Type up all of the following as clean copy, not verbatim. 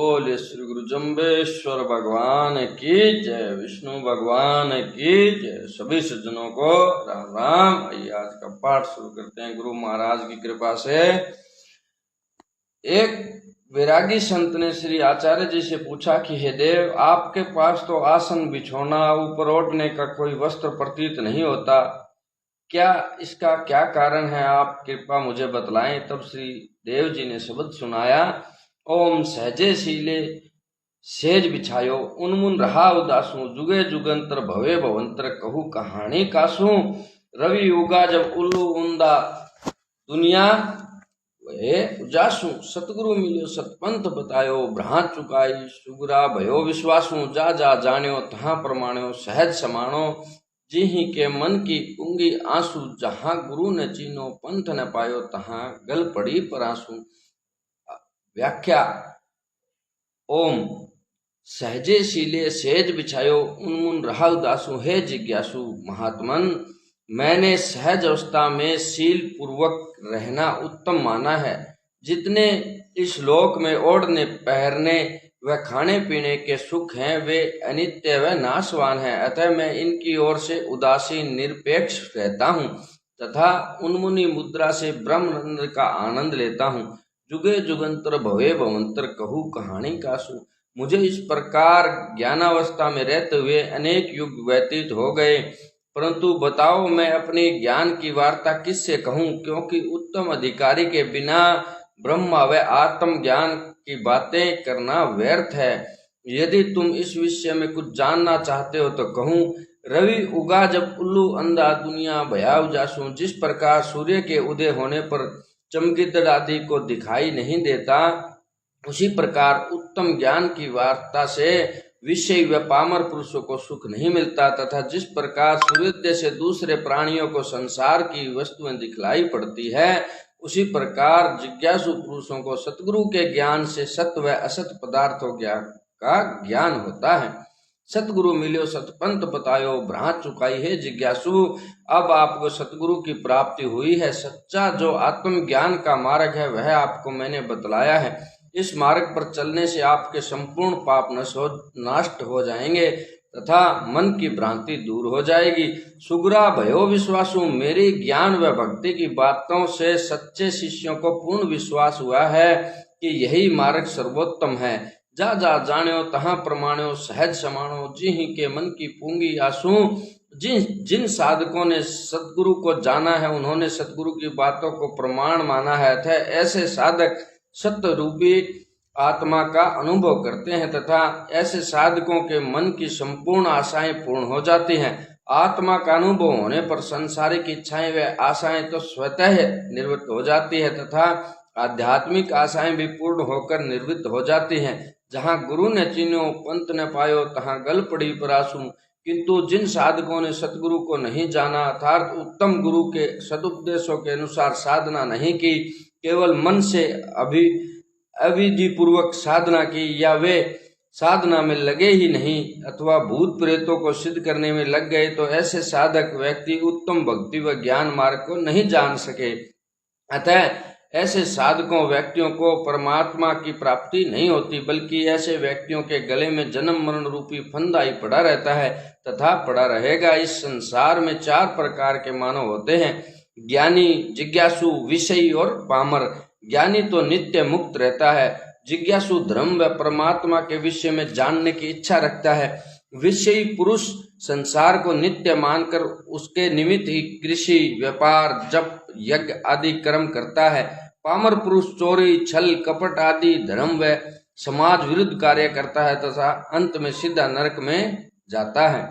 बोले श्री गुरु जम्बेश्वर भगवान की जय, विष्णु भगवान की जय। सभी सज्जनों को राम राम। आइए आज का पाठ शुरू करते हैं। गुरु महाराज की कृपा से एक वैरागी संत ने श्री आचार्य जी से पूछा कि हे देव, आपके पास तो आसन बिछोना, ऊपर ओढ़ने का कोई वस्त्र प्रतीत नहीं होता, क्या इसका क्या कारण है? आप कृपा मुझे बतलाएं। तब श्री देव जी ने शब्द सुनाया, ओम सहजे शीले सेज बिछायो, उनमुन रहा उदासू, जुगे जुगंतर भवे भवंतर, कहू कहानी कासू। रवि उगा जब उल्लू उंदा, दुनिया वे उजासू, सतगुरु मिलो सतपंथ बतायो, भ्रांत चुकाई सुगरा भयो विश्वासू। जा जा जान्यो तहाँ प्रमाण्यो, सहज समाणो, जिहि के मन की पुंगी आंसू। जहां गुरु ने चीनो, पंथ न पायो, तहां गल पड़ी परासू। व्याख्या। ओम सहजे शीले सेज बिछायो, उनमुन रहा उदासू। हे जिज्ञासु महात्मन, मैंने सहज अवस्था में शील पूर्वक रहना उत्तम माना है। जितने इस लोक में ओढ़ने पहनने व खाने पीने के सुख हैं, वे अनित्य व नाशवान हैं। अतः मैं इनकी ओर से उदासीन निरपेक्ष रहता हूँ तथा उन्मुनी मुद्रा से ब्रह्मानंद का आनंद लेता हूँ। जुगे जुगंतर भवे भवंतर, कहूँ कहानी कासू। मुझे इस प्रकार ज्ञानावस्था में रहते हुए अनेक युग व्यतीत हो गए, परंतु बताओ मैं अपनी ज्ञान की वार्ता किससे कहूँ, क्योंकि उत्तम अधिकारी के बिना ब्रह्म व आत्म ज्ञान की बातें करना व्यर्थ है। यदि तुम इस विषय में कुछ जानना चाहते हो तो कहूँ। रवि उगा जब उल्लू अंधा, दुनिया भया उजासू। जिस प्रकार सूर्य के उदय होने पर चमगिद्दड़ आदि को दिखाई नहीं देता, उसी प्रकार उत्तम ज्ञान की वार्ता से विषय व पामर पुरुषों को सुख नहीं मिलता, तथा जिस प्रकार सूर्योदय से दूसरे प्राणियों को संसार की वस्तुएं दिखलाई पड़ती है, उसी प्रकार जिज्ञासु पुरुषों को सतगुरु के ज्ञान से सत्य व असत पदार्थों का ज्ञान होता है। सतगुरु मिलो सतपंथ बतायो, भ्रांत चुकाई। है जिज्ञासु, अब आपको सतगुरु की प्राप्ति हुई है। सच्चा जो आत्मज्ञान का मार्ग है वह आपको मैंने बतलाया है। इस मार्ग पर चलने से आपके संपूर्ण पाप नष्ट हो जाएंगे तथा मन की भ्रांति दूर हो जाएगी। सुगरा भयो विश्वासु, मेरी ज्ञान व भक्ति की बातों से सच्चे शिष्यों को पूर्ण विश्वास हुआ है कि यही मार्ग सर्वोत्तम है। जा जा जान्यो तहाँ प्रमाण्यो, सहज समाणो, जिहि के मन की पूंगी आंसू। जिन साधकों ने सतगुरु को जाना है, उन्होंने सतगुरु की बातों को प्रमाण माना है, अतः ऐसे साधक सत्य रूपी आत्मा का अनुभव करते हैं तथा ऐसे साधकों के मन की संपूर्ण आशाएं पूर्ण हो जाती हैं। आत्मा का अनुभव होने पर संसारिक इच्छाएं व आशाएं तो स्वतः निवृत्त हो जाती है तथा आध्यात्मिक आशाएं भी पूर्ण होकर निवृत्त हो जाती हैं। जहाँ गुरु ने चीनो, पंथ न पायो, तहाँ गल पड़ी परासू। किंतु जिन साधकों ने सतगुरु को नहीं जाना, अर्थात उत्तम गुरु के सदुपदेशों के अनुसार साधना नहीं की, केवल मन से अविधि पूर्वक साधना की, या वे साधना में लगे ही नहीं अथवा भूत प्रेतों को सिद्ध करने में लग गए, तो ऐसे साधक व्यक्ति उत्तम भक्ति व ज्ञान मार्ग को नहीं जान सके। अतः ऐसे साधकों व्यक्तियों को परमात्मा की प्राप्ति नहीं होती, बल्कि ऐसे व्यक्तियों के गले में जन्म मरण रूपी फंदा ही पड़ा रहता है तथा पड़ा रहेगा। इस संसार में 4 प्रकार के मानव होते हैं, ज्ञानी, जिज्ञासु, विषयी और पामर। ज्ञानी तो नित्य मुक्त रहता है। जिज्ञासु धर्म व परमात्मा के विषय में जानने की इच्छा रखता है। विषयी पुरुष संसार को नित्य मानकर उसके निमित्त ही कृषि, व्यापार, जप, यज्ञ आदि कर्म करता है। पामर पुरुष चोरी, छल, कपट आदि धर्म व समाज विरुद्ध कार्य करता है तथा अंत में सीधा नरक में जाता है।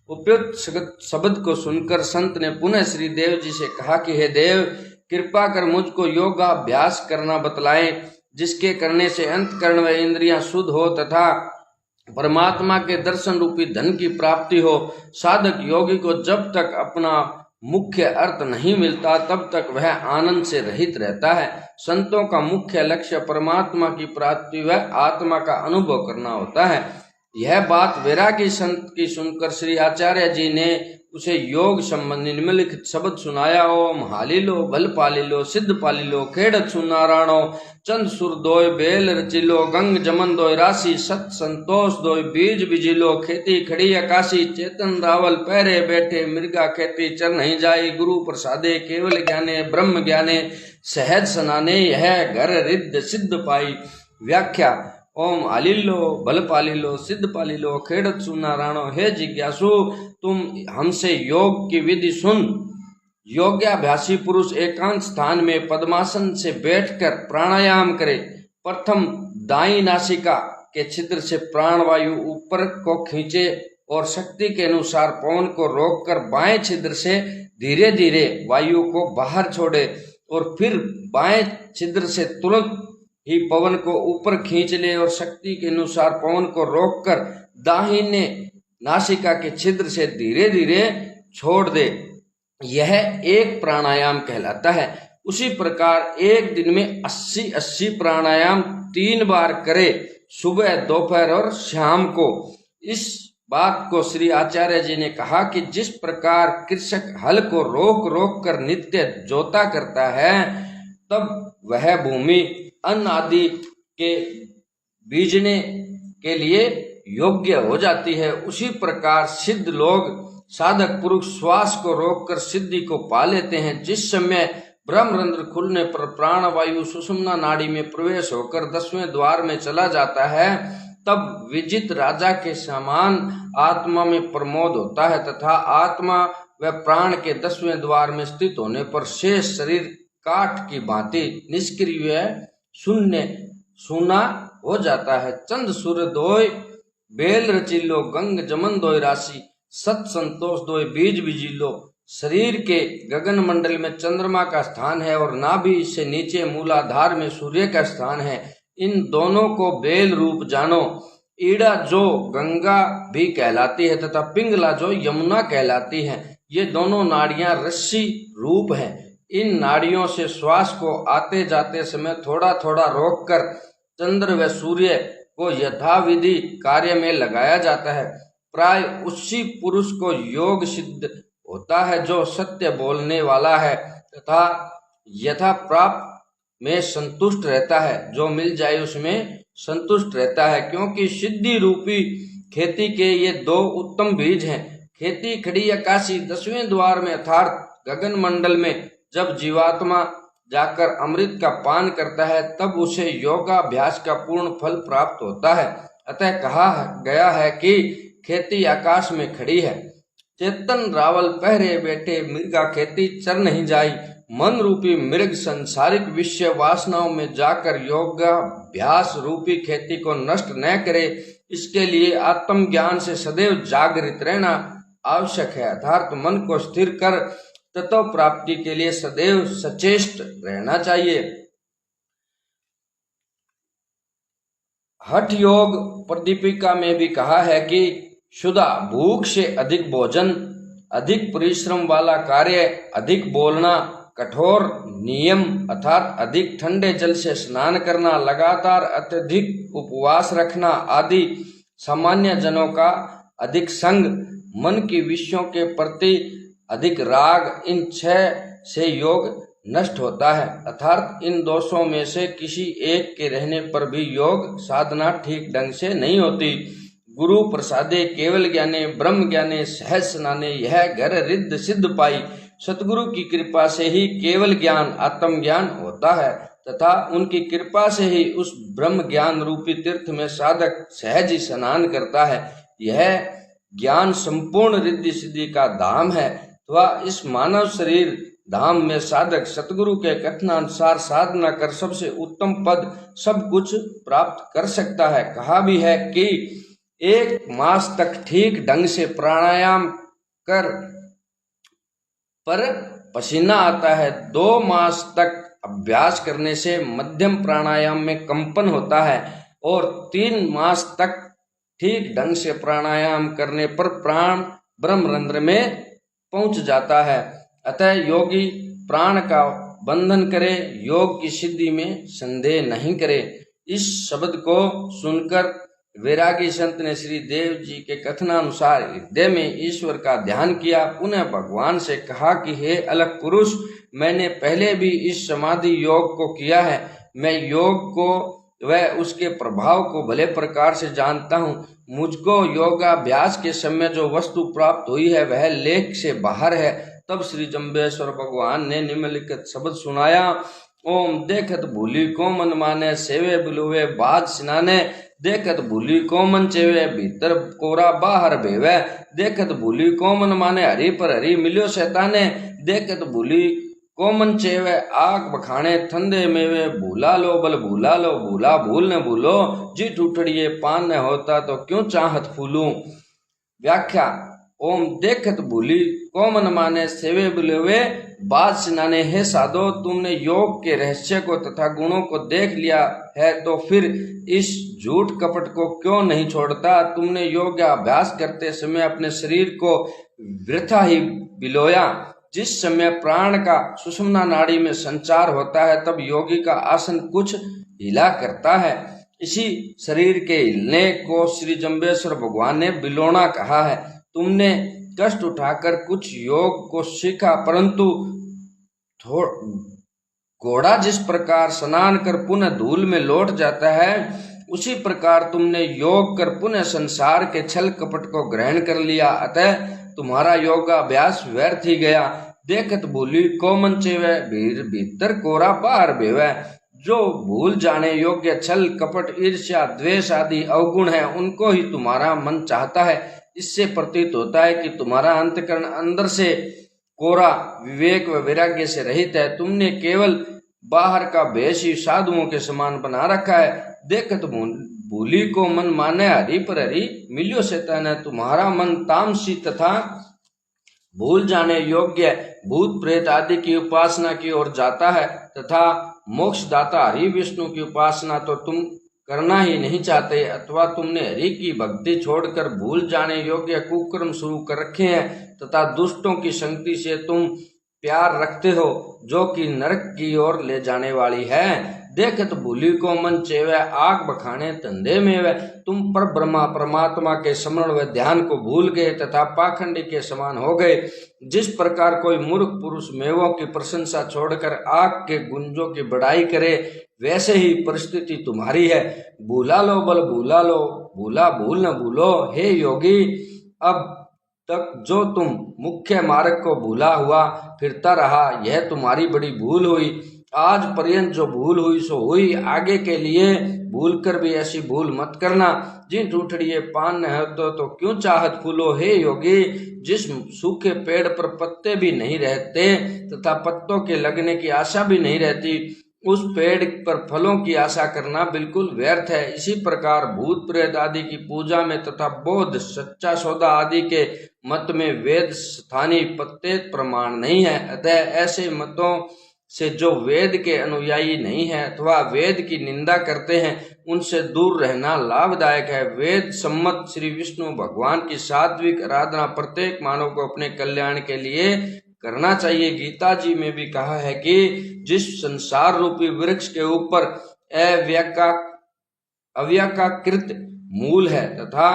उपयुक्त शब्द को सुनकर संत ने पुनः श्री देव जी से कहा कि हे देव, कृपा कर मुझको योगाभ्यास करना बतलाएं, जिसके करने से अंतकरण व इंद्रियां शुद्ध हो तथा परमात्मा के दर्शन रूपी धन की प्राप्ति हो। साधक योगी को जब तक अपना मुख्य अर्थ नहीं मिलता, तब तक वह आनंद से रहित रहता है। संतों का मुख्य लक्ष्य परमात्मा की प्राप्ति व आत्मा का अनुभव करना होता है। यह बात वैरागी संत की सुनकर श्री आचार्य जी ने उसे योग संबंधी निम्नलिखित शब्द सुनाया। ओम हालिलो भल पालिलो सिद्ध पालिलो खेड़त सुनाराणो चंद सुर दोय बेल रचिलो गंग जमन दोय राशि सत संतोष दोय बीज बिजिलो खेती खड़ी आकाशी चेतन रावल पैरे बैठे मृगा खेती चर नहीं जाई गुरु प्रसादे केवल ज्ञाने ब्रह्म ज्ञाने सहज सनाने यह घर रिद्ध सिद्ध पाई। व्याख्या ओम आलिलो बल पालिलो सिद्ध पालिलो खेड़त सुना राणो। हे जिज्ञासु तुम हमसे योग की विधि सुन। योग्याभ्यासी पुरुष एकांत स्थान में पद्मासन से बैठकर प्राणायाम करे। प्रथम दाई नासिका के छिद्र से प्राणवायु ऊपर को खींचे और शक्ति के अनुसार पवन को रोककर बाएं छिद्र से धीरे धीरे वायु को बाहर छोड़े और फिर बाएं छिद्र से तुरंत ही पवन को ऊपर खींच ले और शक्ति के अनुसार पवन को रोककर दाहिने नासिका के छिद्र से धीरे धीरे छोड़ दे। यह एक प्राणायाम कहलाता है। उसी प्रकार एक दिन में 80-80 प्राणायाम 3 बार करे, सुबह दोपहर और शाम को। इस बात को श्री आचार्य जी ने कहा कि जिस प्रकार कृषक हल को रोक रोक कर नित्य जोता करता है तब वह भूमि अन्न आदि के बीजने के लिए योग्य हो जाती है, उसी प्रकार सिद्ध लोग साधक पुरुष श्वास को रोककर सिद्धि को पा लेते हैं। जिस समय ब्रह्मरंध्र खुलने पर प्राणवायु सुषुम्ना नाड़ी में प्रवेश होकर 10वें द्वार में चला जाता है तब विजित राजा के समान आत्मा में प्रमोद होता है तथा आत्मा व प्राण के 10वें द्वार में स्थित होने पर शेष शरीर काठ की भांति निष्क्रिय शून्य सूना हो जाता है। चंद सूर्य दोय बेल रचिलो गंग जमन दोय राशि सत संतोष दोय बीज बिजिलो। शरीर के गगन मंडल में चंद्रमा का स्थान है और नाभि से नीचे मूलाधार में सूर्य का स्थान है। इन दोनों को बेल रूप जानो। ईड़ा जो गंगा भी कहलाती है तथा पिंगला जो यमुना कहलाती है, ये दोनों नाड़ियां रस्सी रूप हैं। इन नाड़ियों से श्वास को आते जाते समय थोड़ा थोड़ा रोककर चंद्र व सूर्य को यथाविधि कार्य में लगाया जाता है। प्राय उसी पुरुष को योग सिद्ध होता है जो सत्य बोलने वाला है तथा यथा प्राप्त में संतुष्ट रहता है, जो मिल जाए उसमें संतुष्ट रहता है। क्योंकि सिद्धि रूपी खेती के ये 2 उत्तम बीज हैं। खेती खड़ी आकाशी 10वें द्वार में अर्थात गगन मंडल में जब जीवात्मा जाकर अमृत का पान करता है तब उसे योगाभ्यास का पूर्ण फल प्राप्त होता है। अतः कहा गया है कि खेती आकाश में खड़ी है। चेतन रावल पहरे बैठे मृगा खेती चर नहीं जाई। मन रूपी मृग संसारिक विषय वासनाओं में जाकर योगाभ्यास रूपी खेती को नष्ट न करे, इसके लिए आत्मज्ञान से सदैव जागृत रहना आवश्यक है। अर्थात मन को स्थिर कर तत्व प्राप्ति के लिए सदैव सचेष्ट रहना चाहिए। हठ योग प्रदीपिका में भी कहा है कि शुदा भूख से अधिक भोजन, अधिक परिश्रम वाला कार्य, अधिक बोलना, कठोर नियम अर्थात अधिक ठंडे जल से स्नान करना, लगातार अत्यधिक उपवास रखना आदि सामान्य जनों का अधिक संग, मन की विषयों के प्रति अधिक राग, इन 6 से योग नष्ट होता है। अर्थात इन दोषों में से किसी एक के रहने पर भी योग साधना ठीक ढंग से नहीं होती। गुरु प्रसादे केवल ज्ञाने ब्रह्म ज्ञाने सहज स्नाने यह घर रिद्ध सिद्ध पाई। सतगुरु की कृपा से ही केवल ज्ञान आत्मज्ञान होता है तथा उनकी कृपा से ही उस ब्रह्म ज्ञान रूपी तीर्थ में साधक सहज ही स्नान करता है। यह ज्ञान संपूर्ण रिद्धि सिद्धि का धाम है अथवा इस मानव शरीर धाम में साधक सतगुरु के कथनानुसार साधना कर सबसे उत्तम पद सब कुछ प्राप्त कर सकता है। कहा भी है कि 1 मास तक ठीक ढंग से प्राणायाम कर पर पसीना आता है। 2 मास तक अभ्यास करने से मध्यम प्राणायाम में कंपन होता है और 3 मास तक ठीक ढंग से प्राणायाम करने पर प्राण ब्रह्मरंध्र में पहुंच जाता है। अतः योगी प्राण का बंधन करे, योग की सिद्धि में संदेह नहीं करे। इस शब्द को सुनकर वैरागी संत ने श्री देव जी के कथनानुसार हृदय में ईश्वर का ध्यान किया। पुनः भगवान से कहा कि हे अलग पुरुष, मैंने पहले भी इस समाधि योग को किया है। मैं योग को व उसके प्रभाव को भले प्रकार से जानता हूँ। मुझको योगाभ्यास के समय जो वस्तु प्राप्त हुई है वह लेख से बाहर है। तब श्री जम्बेश्वर भगवान ने निम्नलिखित शब्द सुनाया। ओम देखत भूली को मन माने, सेवे बिलुवे बाज सिनाने। देखत भूली को मन चेवे, भीतर कोरा बाहर भेवे। देखत भूली को मन माने, हरि पर हरि मिलियो शैताने। देखत भूली को मन चेवे, आग बखाने ठंडे मेवे। भूला लो बल भूला लो, भूला भूल न भूलो। जी टूटड़िए पान न होता तो क्यों चाहत फूलूं। व्याख्या। ओम देखत भूली को मन माने, सेवे बिलवे बात सिनाने। हे साधो, तुमने योग के रहस्य को तथा गुणों को देख लिया है तो फिर इस झूठ कपट को क्यों नहीं छोड़ता। तुमने योग अभ्यास करते समय अपने शरीर को वृथा ही बिलोया। जिस समय प्राण का सुषुम्ना नाड़ी में संचार होता है तब योगी का आसन कुछ हिला करता है। इसी शरीर के हिलने को श्री जम्बेश्वर भगवान ने बिलोना कहा है। तुमने कष्ट उठाकर कुछ योग को सीखा, परंतु घोड़ा जिस प्रकार स्नान कर पुनः धूल में लौट जाता है, उसी प्रकार तुमने योग कर पुनः संसार के छल कपट को ग्रहण कर लिया। अतः तुम्हारा योगाभ्यास व्यर्थ ही गया। देखत भूली को मन चेवे, भीतर कोरा बाहर भेवे। जो भूल जाने योग्य छल कपट ईर्ष्या द्वेष आदि अवगुण है, उनको ही तुम्हारा मन चाहता है। इससे प्रतीत होता है कि तुम्हारा अंतकरण अंदर से कोरा, विवेक व वैराग्य से रहित है। तुमने केवल बाहर का भेष ही साधुओं के समान बना रखा है। देखत भूली को मन माने, हरि पर हरि मिलियो शैतान। तुम्हारा मन तामसी तथा भूल जाने योग्य भूत प्रेत आदि की उपासना की ओर जाता है तथा मोक्षदाता हरि विष्णु की उपासना तो तुम करना ही नहीं चाहते, अथवा तुमने हरि की भक्ति छोड़कर भूल जाने योग्य कुकर्म शुरू कर रखे हैं तथा दुष्टों की संगति से तुम प्यार रखते हो, जो कि नरक की ओर ले जाने वाली है। देखत भूली को मन चेवे, आग बखाने धंधे में वे। तुम पर ब्रह्मा परमात्मा के स्मरण व ध्यान को भूल गए तथा पाखंडी के समान हो गए। जिस प्रकार कोई मूर्ख पुरुष मेवों की प्रशंसा छोड़कर आग के गुंजों की बड़ाई करे, वैसे ही परिस्थिति तुम्हारी है। भूला लो बल भूला लो, भूला भूल न भूलो। हे योगी, अब तक जो तुम मुख्य मार्ग को भूला हुआ फिरता रहा, यह तुम्हारी बड़ी भूल हुई। आज पर्यंत जो भूल हुई सो हुई, आगे के लिए भूल कर भी ऐसी भूल मत करना। जिन टूटड़िए पान न होते तो क्यों चाहत फूलो। हे योगी, जिस सूखे पेड़ पर पत्ते भी नहीं रहते तथा पत्तों के लगने की आशा भी नहीं रहती, उस पेड़ पर फलों की आशा करना बिल्कुल व्यर्थ है। इसी प्रकार भूत प्रेत आदि की पूजा में तथा बौद्ध सच्चा सौदा आदि के मत में वेद स्थानीय पत्ते प्रमाण नहीं है। अतः ऐसे मतों से जो वेद के अनुयायी नहीं है अथवा वेद की निंदा करते हैं, उनसे दूर रहना लाभदायक है। वेद सम्मत श्री विष्णु भगवान की सात्विक आराधना प्रत्येक मानव को अपने कल्याण के लिए करना चाहिए। गीता जी में भी कहा है कि जिस संसार रूपी वृक्ष के ऊपर अव्याकृत मूल है तथा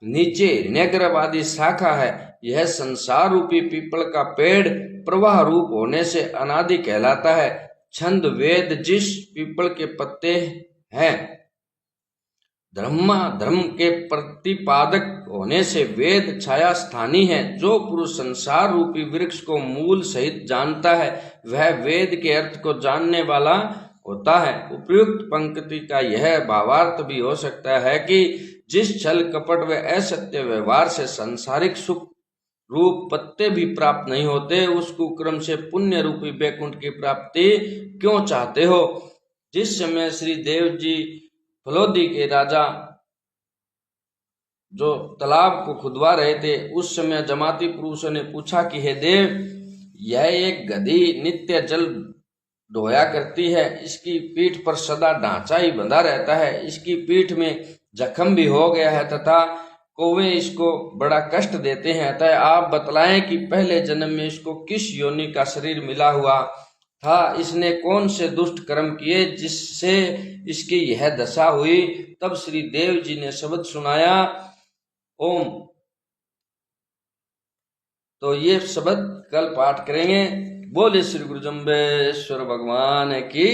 नीचे हिरण्यगर्भ शाखा है, यह संसार रूपी पीपल का पेड़ प्रवाह रूप होने से अनादि कहलाता है। छंद वेद जिस पीपल के पत्ते हैं, धर्म के प्रतिपादक होने से वेद छाया स्थानी है। जो पुरुष संसार रूपी वृक्ष को मूल सहित जानता है, वह वेद के अर्थ को जानने वाला होता है। उपयुक्त पंक्ति का यह भावार्थ भी हो सकता है कि जिस छल कपट व असत्य व्यवहार से सांसारिक सुख रूप पत्ते भी प्राप्त नहीं होते, उस कुक्रम से पुण्य रूपी बैकुंठ की प्राप्ति क्यों चाहते हो। जिस समय श्री देव जी फलोदी के राजा जो तालाब को खुदवा रहे थे, उस समय जमाती पुरुषों ने पूछा कि हे देव, यह एक गधी नित्य जल ढोया करती है, इसकी पीठ पर सदा ढांचा ही बंधा रहता है, इसकी पीठ में जख्म भी हो गया है तथा कौवे इसको बड़ा कष्ट देते हैं। अतः आप बतलाएं कि पहले जन्म में इसको किस योनि का शरीर मिला हुआ था, इसने कौन से दुष्ट कर्म किए जिससे इसकी यह दशा हुई। तब श्री देव जी ने शब्द सुनाया ओम। तो ये शब्द कल पाठ करेंगे। बोले श्री गुरु जम्बेश्वर भगवान की